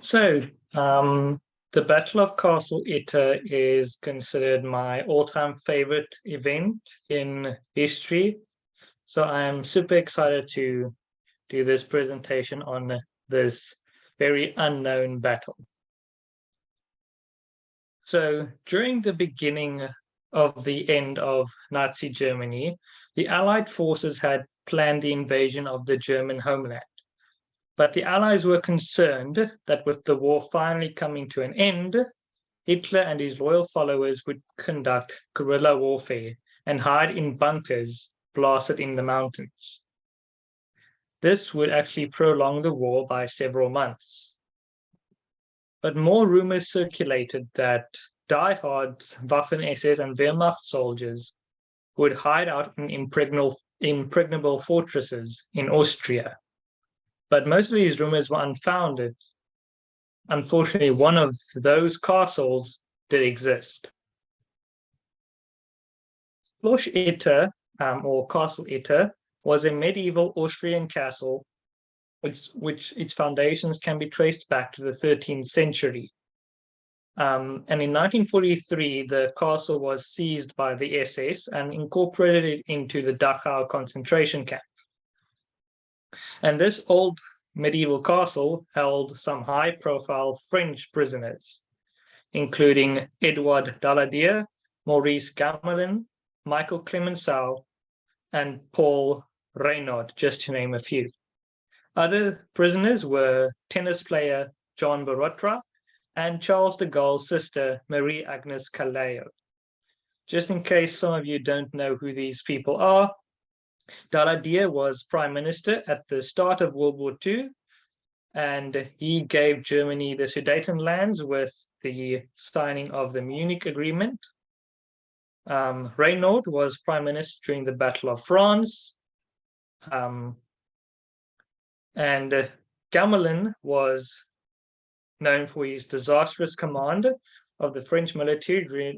So, the Battle of Castle Itter is considered my all-time favorite event in history. So I'm super excited to do this presentation on this very unknown battle. So during the beginning of the end of Nazi Germany, the Allied forces had planned the invasion of the German homeland. But the Allies were concerned that with the war finally coming to an end, Hitler and his loyal followers would conduct guerrilla warfare and hide in bunkers blasted in the mountains. This would actually prolong the war by several months. But more rumors circulated that die-hard Waffen-SS and Wehrmacht soldiers would hide out in impregnable fortresses in Austria. But most of these rumors were unfounded. Unfortunately, one of those castles did exist. Schloss Itter, or Castle Itter, was a medieval Austrian castle which its foundations can be traced back to the 13th century. And in 1943, the castle was seized by the SS and incorporated into the Dachau concentration camp. And this old medieval castle held some high-profile French prisoners, including Edouard Daladier, Maurice Gamelin, Michael Clemenceau, and Paul Reynaud, just to name a few. Other prisoners were tennis player John Barotra and Charles de Gaulle's sister, Marie Agnes Caleo. Just in case some of you don't know who these people are, Daladier was prime minister at the start of World War II, and he gave Germany the Sudetenlands with the signing of the Munich Agreement. Reynaud was prime minister during the Battle of France, and Gamelin was known for his disastrous command of the French military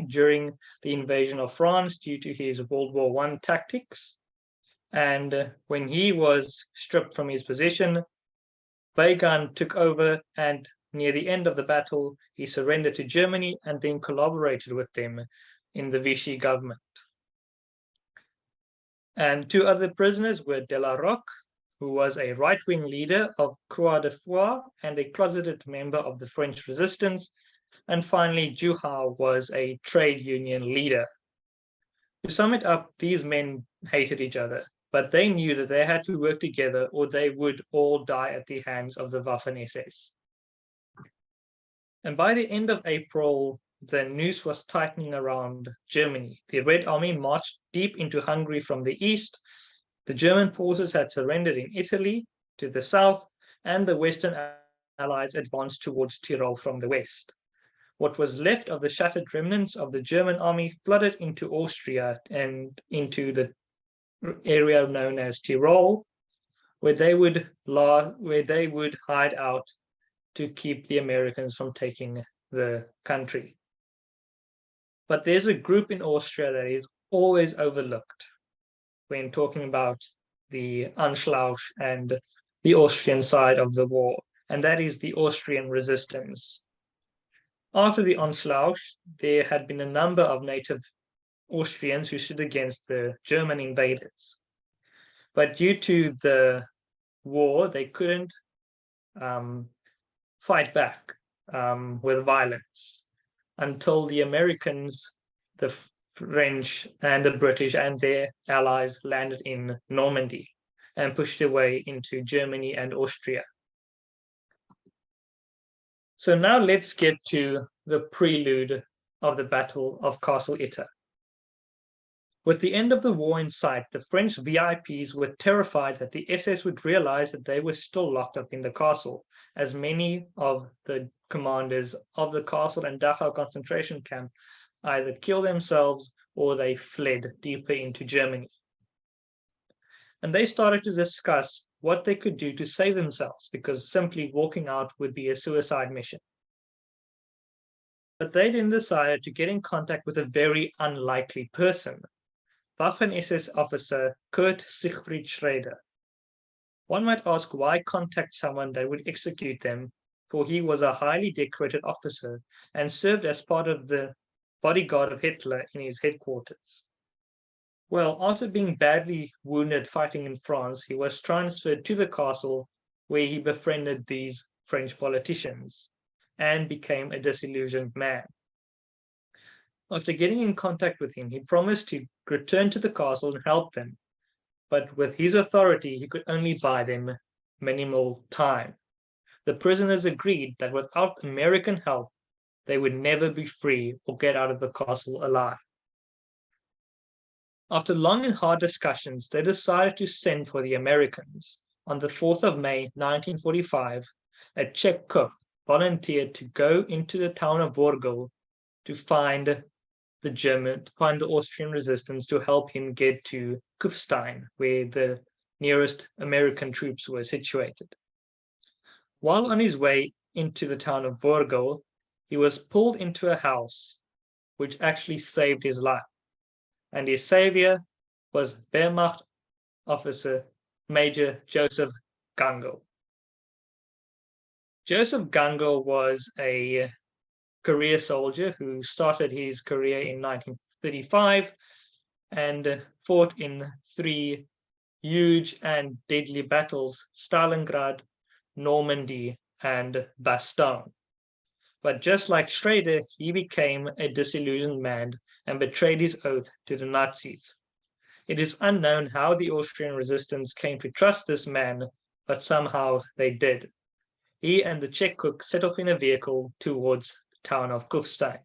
during the invasion of France due to his World War I tactics. And when he was stripped from his position, Weygand took over, and near the end of the battle, he surrendered to Germany and then collaborated with them in the Vichy government. And two other prisoners were De la Roque, who was a right-wing leader of Croix de Foix and a closeted member of the French resistance. And finally, Juhau was a trade union leader. To sum it up, these men hated each other, but they knew that they had to work together or they would all die at the hands of the Waffen-SS. And by the end of April, the noose was tightening around Germany. The Red Army marched deep into Hungary from the east. The German forces had surrendered in Italy to the south, and the Western Allies advanced towards Tyrol from the west. What was left of the shattered remnants of the German army flooded into Austria and into the area known as Tyrol, where they would hide out to keep the Americans from taking the country. But there's a group in Austria that is always overlooked when talking about the Anschluss and the Austrian side of the war, and that is the Austrian resistance. After the Anschluss, there had been a number of native Austrians who stood against the German invaders. But due to the war, they couldn't fight back with violence until the Americans, the French, and the British and their allies landed in Normandy and pushed their way into Germany and Austria. So now let's get to the prelude of the Battle of Castle Itter. With the end of the war in sight, the French VIPs were terrified that the SS would realize that they were still locked up in the castle, as many of the commanders of the castle and Dachau concentration camp either killed themselves or they fled deeper into Germany. And they started to discuss what they could do to save themselves, because simply walking out would be a suicide mission. But they then decided to get in contact with a very unlikely person, Waffen-SS officer Kurt Siegfried Schrader. One might ask why contact someone that would execute them, for he was a highly decorated officer and served as part of the bodyguard of Hitler in his headquarters. Well, after being badly wounded fighting in France, he was transferred to the castle where he befriended these French politicians and became a disillusioned man. After getting in contact with him, he promised to return to the castle and help them, but with his authority, he could only buy them minimal time. The prisoners agreed that without American help, they would never be free or get out of the castle alive. After long and hard discussions, they decided to send for the Americans. On the 4th of May, 1945, a Czech cook volunteered to go into the town of Vorgel to find the Austrian resistance to help him get to Kufstein, where the nearest American troops were situated. While on his way into the town of Vorgel, he was pulled into a house, which actually saved his life. And his savior was Wehrmacht officer Major Joseph Gangl. Joseph Gangl was a career soldier who started his career in 1935 and fought in 3 huge and deadly battles: Stalingrad, Normandy, and Bastogne. But just like Schrader, he became a disillusioned man and betrayed his oath to the Nazis. It is unknown how the Austrian resistance came to trust this man, but somehow they did. He and the Czech cook set off in a vehicle towards the town of Kufstein.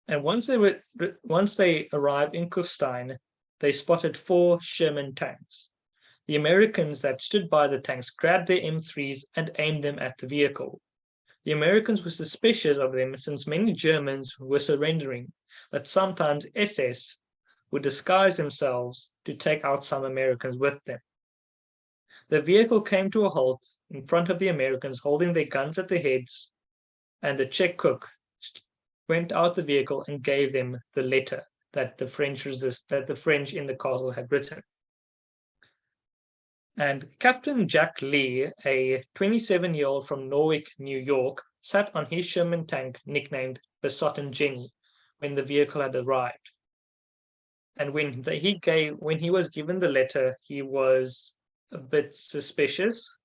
And once they arrived in Kufstein, they spotted 4 Sherman tanks. The Americans that stood by the tanks grabbed their M3s and aimed them at the vehicle. The Americans were suspicious of them since many Germans were surrendering, but sometimes SS would disguise themselves to take out some Americans with them. The vehicle came to a halt in front of the Americans holding their guns at their heads, and the Czech cook went out the vehicle and gave them the letter that the French in the castle had written. And Captain Jack Lee, a 27-year-old from Norwich, New York, sat on his Sherman tank nicknamed Besotted Jenny when the vehicle had arrived. And when he was given the letter, he was a bit suspicious,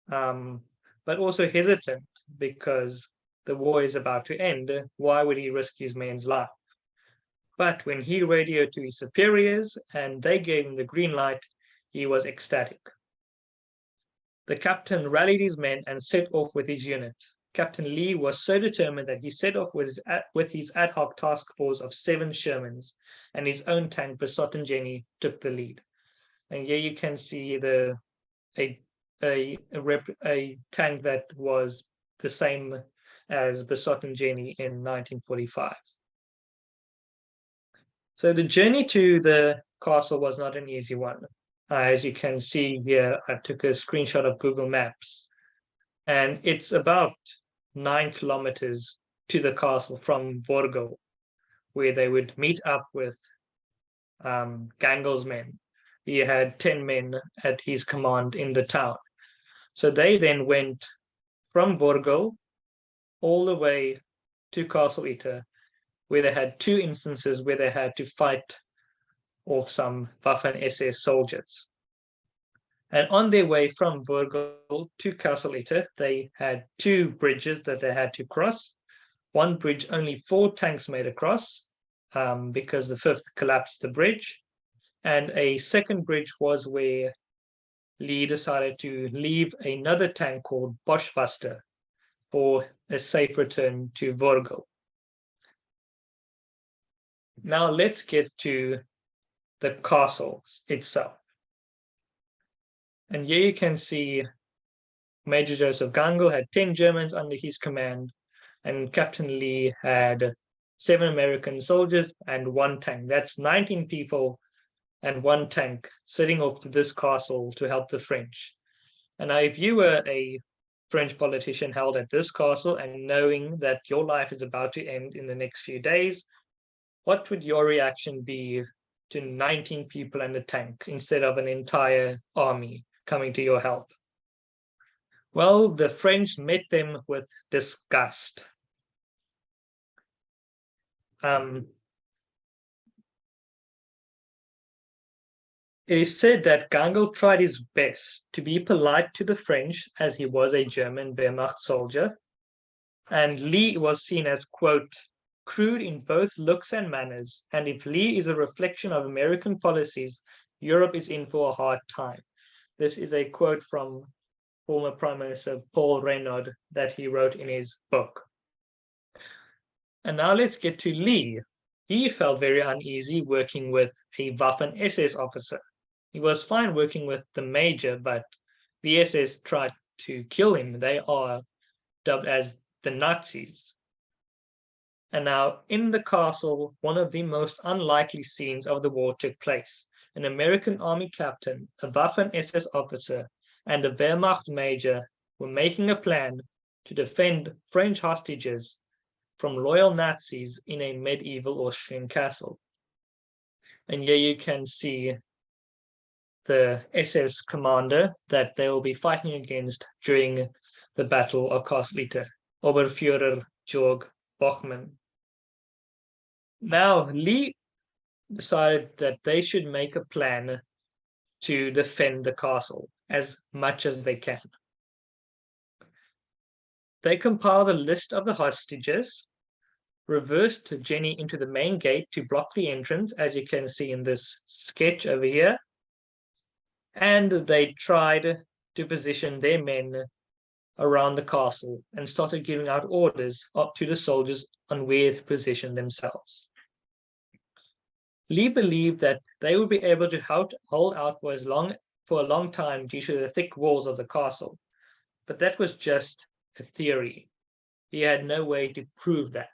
but also hesitant because the war is about to end. Why would he risk his man's life? But when he radioed to his superiors and they gave him the green light, he was ecstatic. The captain rallied his men and set off with his unit. Captain Lee was so determined that he set off with his ad hoc task force of 7 Shermans, and his own tank, Besotted Jenny, took the lead. And here you can see a tank that was the same as Besotted Jenny in 1945. So the journey to the castle was not an easy one. As you can see here, I took a screenshot of Google Maps, and it's about 9 kilometers to the castle from Vorgel, where they would meet up with Gangl's men. He had 10 men at his command in the town. So they then went from Vorgel all the way to Castle Itter, where they had 2 instances where they had to fight off some Waffen-SS soldiers. And on their way from Vorgel to Castle Itter, they had 2 bridges that they had to cross. One bridge only 4 tanks made across because the 5th collapsed the bridge. And a second bridge was where Lee decided to leave another tank called Boschbuster for a safe return to Vorgel. Now let's get to the castle itself. And here you can see Major Joseph Gangl had 10 Germans under his command, and Captain Lee had 7 American soldiers and 1 tank. That's 19 people and 1 tank sitting off to this castle to help the French. And now if you were a French politician held at this castle and knowing that your life is about to end in the next few days, what would your reaction be to 19 people and a tank instead of an entire army coming to your help? Well, the French met them with disgust. It is said that Gangl tried his best to be polite to the French as he was a German Wehrmacht soldier, and Lee was seen as, quote, crude in both looks and manners, and if Lee is a reflection of American policies, Europe is in for a hard time. This is a quote from former Prime Minister Paul Reynaud that he wrote in his book. And now let's get to Lee. He felt very uneasy working with a Waffen-SS officer. He was fine working with the major, but the SS tried to kill him. They are dubbed as the Nazis. And now, in the castle, one of the most unlikely scenes of the war took place. An American army captain, a Waffen-SS officer, and a Wehrmacht major were making a plan to defend French hostages from loyal Nazis in a medieval Austrian castle. And here you can see the SS commander that they will be fighting against during the Battle of Castle Itter, Oberführer Georg Bochmann. Now, Lee decided that they should make a plan to defend the castle as much as they can. They compiled a list of the hostages, reversed Jenny into the main gate to block the entrance, as you can see in this sketch over here, and they tried to position their men around the castle and started giving out orders up to the soldiers on where to position themselves. Lee believed that they would be able to hold out for a long time due to the thick walls of the castle, but that was just a theory. He had no way to prove that.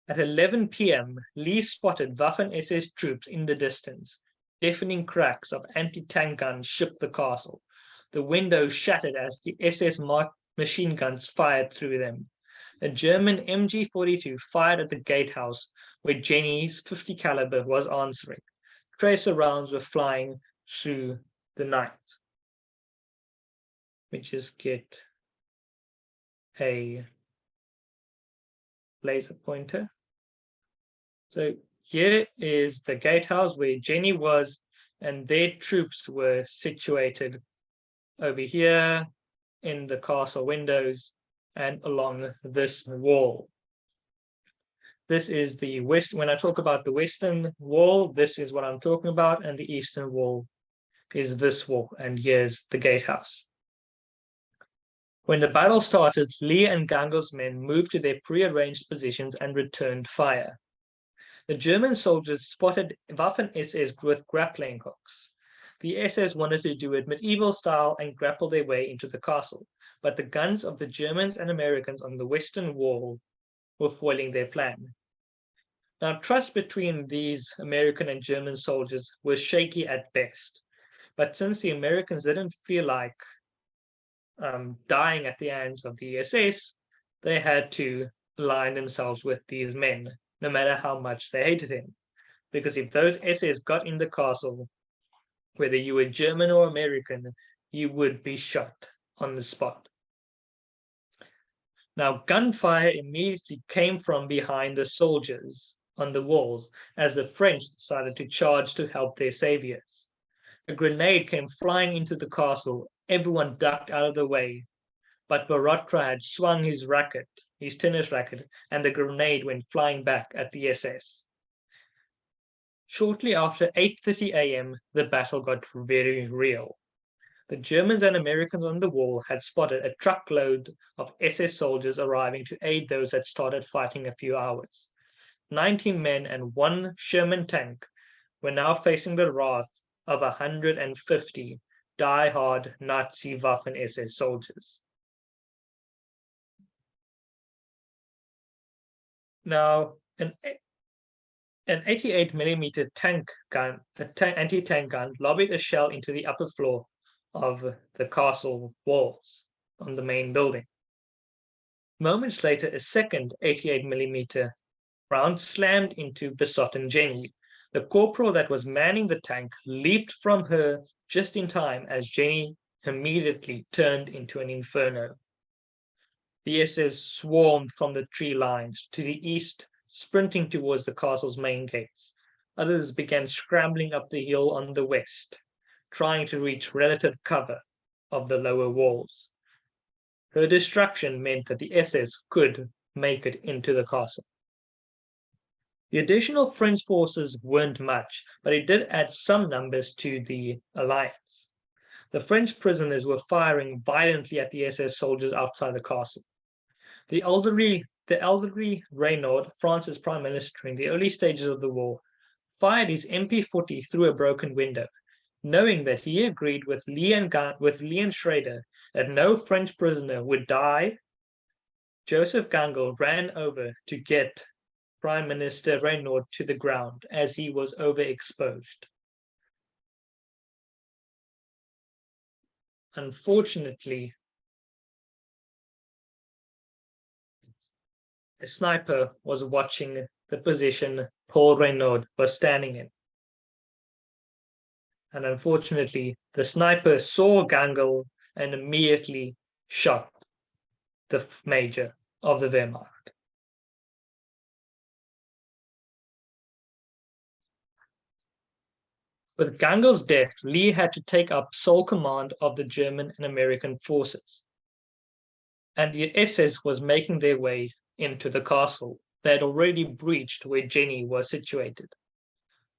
At 11 p.m., Lee spotted Waffen-SS troops in the distance. Deafening cracks of anti-tank guns shook the castle. The windows shattered as the SS machine guns fired through them. A German MG-42 fired at the gatehouse where Jenny's .50 caliber was answering. Tracer rounds were flying through the night. Let me just get a laser pointer. So here is the gatehouse where Jenny was, and their troops were situated over here in the castle windows and along this wall. This is the west. When I talk about the western wall, this is what I'm talking about, and the eastern wall is this wall, and here's the gatehouse. When the battle started, Lee and Gangl's men moved to their pre-arranged positions and returned fire. The German soldiers spotted Waffen-SS with grappling hooks. The SS wanted to do it medieval style and grapple their way into the castle, but the guns of the Germans and Americans on the western wall were foiling their plan. Now, trust between these American and German soldiers was shaky at best, but since the Americans didn't feel like dying at the hands of the SS, they had to align themselves with these men, no matter how much they hated him. Because if those SS got in the castle, whether you were German or American, you would be shot on the spot. Now, gunfire immediately came from behind the soldiers on the walls as the French decided to charge to help their saviors. A grenade came flying into the castle. Everyone ducked out of the way, but Borotka had swung his tennis racket, and the grenade went flying back at the SS. Shortly after 8:30 a.m., the battle got very real. The Germans and Americans on the wall had spotted a truckload of SS soldiers arriving to aid those that started fighting a few hours. 19 men and one Sherman tank were now facing the wrath of 150 die-hard Nazi Waffen-SS soldiers. Now, an 88mm tank gun, anti-tank gun, lobbied a shell into the upper floor of the castle walls on the main building. Moments later, a second 88mm round slammed into besotten Jenny. The corporal that was manning the tank leaped from her just in time as Jenny immediately turned into an inferno. The SS swarmed from the tree lines to the east, sprinting towards the castle's main gates. Others began scrambling up the hill on the west, trying to reach relative cover of the lower walls. Her destruction meant that the SS could make it into the castle. The additional French forces weren't much, but it did add some numbers to the alliance. The French prisoners were firing violently at the SS soldiers outside the castle. The elderly Renaud, France's prime minister in the early stages of the war, fired his MP40 through a broken window, knowing that he agreed with Lee and Schrader that no French prisoner would die. Joseph Gangle ran over to get Prime Minister Renaud to the ground as he was overexposed. Unfortunately, a sniper was watching the position Paul Renaud was standing in. And unfortunately, the sniper saw Gangle and immediately shot the major of the Wehrmacht. With Gangle's death, Lee had to take up sole command of the German and American forces. And the SS was making their way into the castle. They had already breached where Jenny was situated.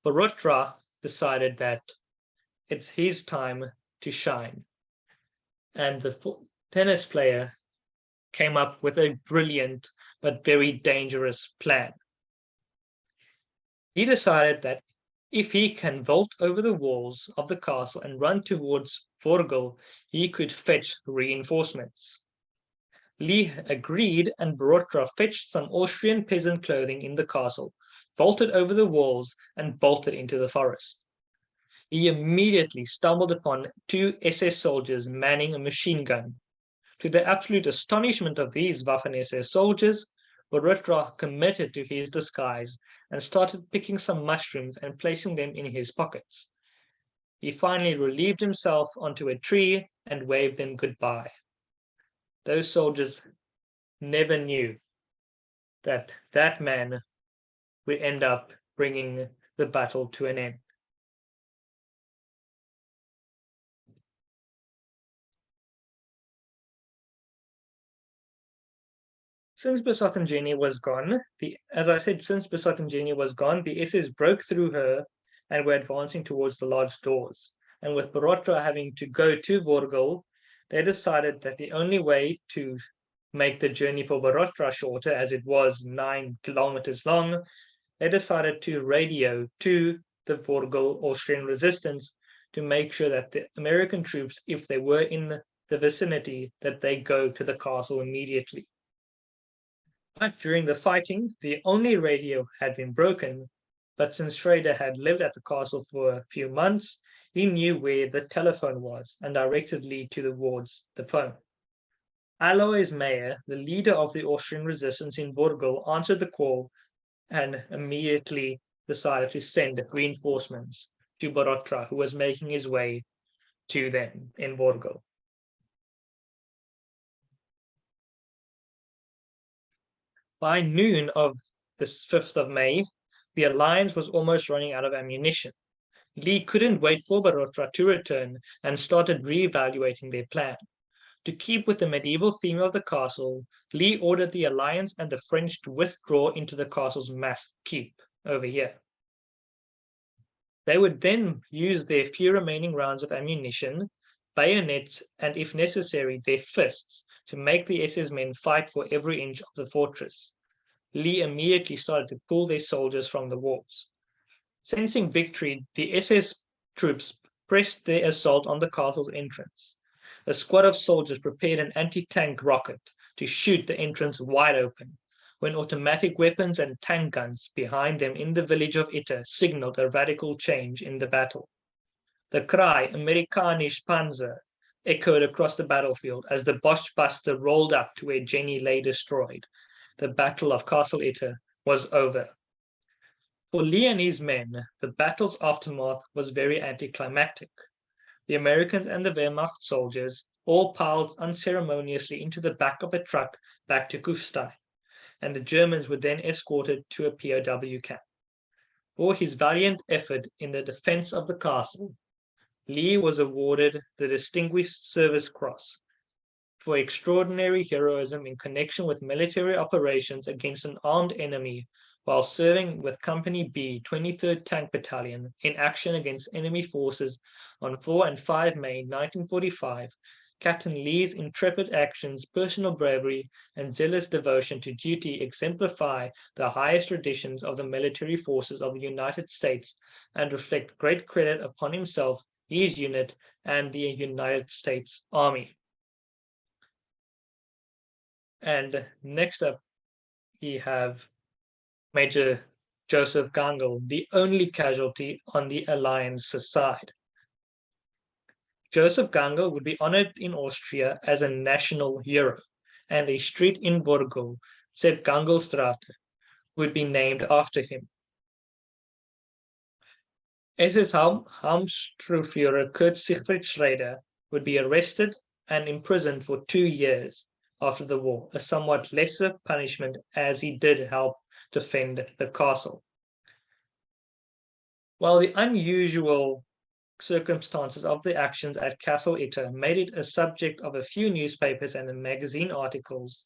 Borotra decided that it's his time to shine. And the tennis player came up with a brilliant but very dangerous plan. He decided that if he can vault over the walls of the castle and run towards Vorgel, he could fetch reinforcements. Lee agreed, and Borotra fetched some Austrian peasant clothing in the castle, vaulted over the walls, and bolted into the forest. He immediately stumbled upon 2 SS soldiers manning a machine gun. To the absolute astonishment of these Waffen-SS soldiers, Borotra committed to his disguise and started picking some mushrooms and placing them in his pockets. He finally relieved himself onto a tree and waved them goodbye. Those soldiers never knew that that man would end up bringing the battle to an end. Since besotten Jenny was gone, the SS broke through her and were advancing towards the lodge doors. And with Borotra having to go to Vorgel, they decided that the only way to make the journey for Borotra shorter, as it was 9 kilometers long, they decided to radio to the Vorgel Austrian resistance to make sure that the American troops, if they were in the vicinity, that they go to the castle immediately. But during the fighting, the only radio had been broken, but since Schrader had lived at the castle for a few months, he knew where the telephone was and directed Lee towards the phone. Alois Meyer, the leader of the Austrian resistance in Vorgel, answered the call and immediately decided to send reinforcements to Borotra, who was making his way to them in Vorgel. By noon of the 5th of May, the alliance was almost running out of ammunition. Lee couldn't wait for Borotra to return and started reevaluating their plan. To keep with the medieval theme of the castle, Lee ordered the alliance and the French to withdraw into the castle's massive keep over here. They would then use their few remaining rounds of ammunition, bayonets, and if necessary, their fists to make the SS men fight for every inch of the fortress. Lee immediately started to pull their soldiers from the walls. Sensing victory, the SS troops pressed their assault on the castle's entrance. A squad of soldiers prepared an anti-tank rocket to shoot the entrance wide open, when automatic weapons and tank guns behind them in the village of Itter signaled a radical change in the battle. The cry, Amerikanisch Panzer, echoed across the battlefield as the Boschbuster rolled up to where Jenny lay destroyed. The Battle of Castle Itter was over. For Lee and his men, the battle's aftermath was very anticlimactic. The Americans and the Wehrmacht soldiers all piled unceremoniously into the back of a truck back to Kufstein, and the Germans were then escorted to a POW camp. For his valiant effort in the defense of the castle, Lee was awarded the Distinguished Service Cross for extraordinary heroism in connection with military operations against an armed enemy while serving with Company B, 23rd Tank Battalion, in action against enemy forces on 4 and 5 May 1945. Captain Lee's intrepid actions, personal bravery, and zealous devotion to duty exemplify the highest traditions of the military forces of the United States and reflect great credit upon himself, his unit, and the United States Army. And next up, we have Major Joseph Gangel, the only casualty on the Alliance's side. Joseph Gangel would be honored in Austria as a national hero, and a street in Borgo, Sepp Gangelstraße, would be named after him. SS Hauptsturmführer Kurt Siegfried Schrader would be arrested and imprisoned for 2 years after the war, a somewhat lesser punishment as he did help defend the castle. While the unusual circumstances of the actions at Castle Itter made it a subject of a few newspapers and magazine articles,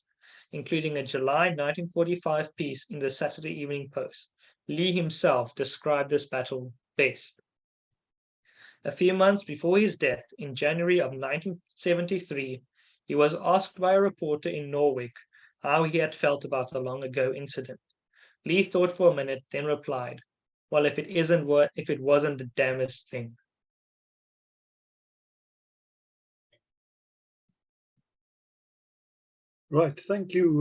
including a July 1945 piece in the Saturday Evening Post, Lee himself described this battle best. A few months before his death, in January of 1973, he was asked by a reporter in Norwich how he had felt about the long ago incident. Lee thought for a minute, then replied, "Well, if it wasn't the damnedest thing." Right, thank you.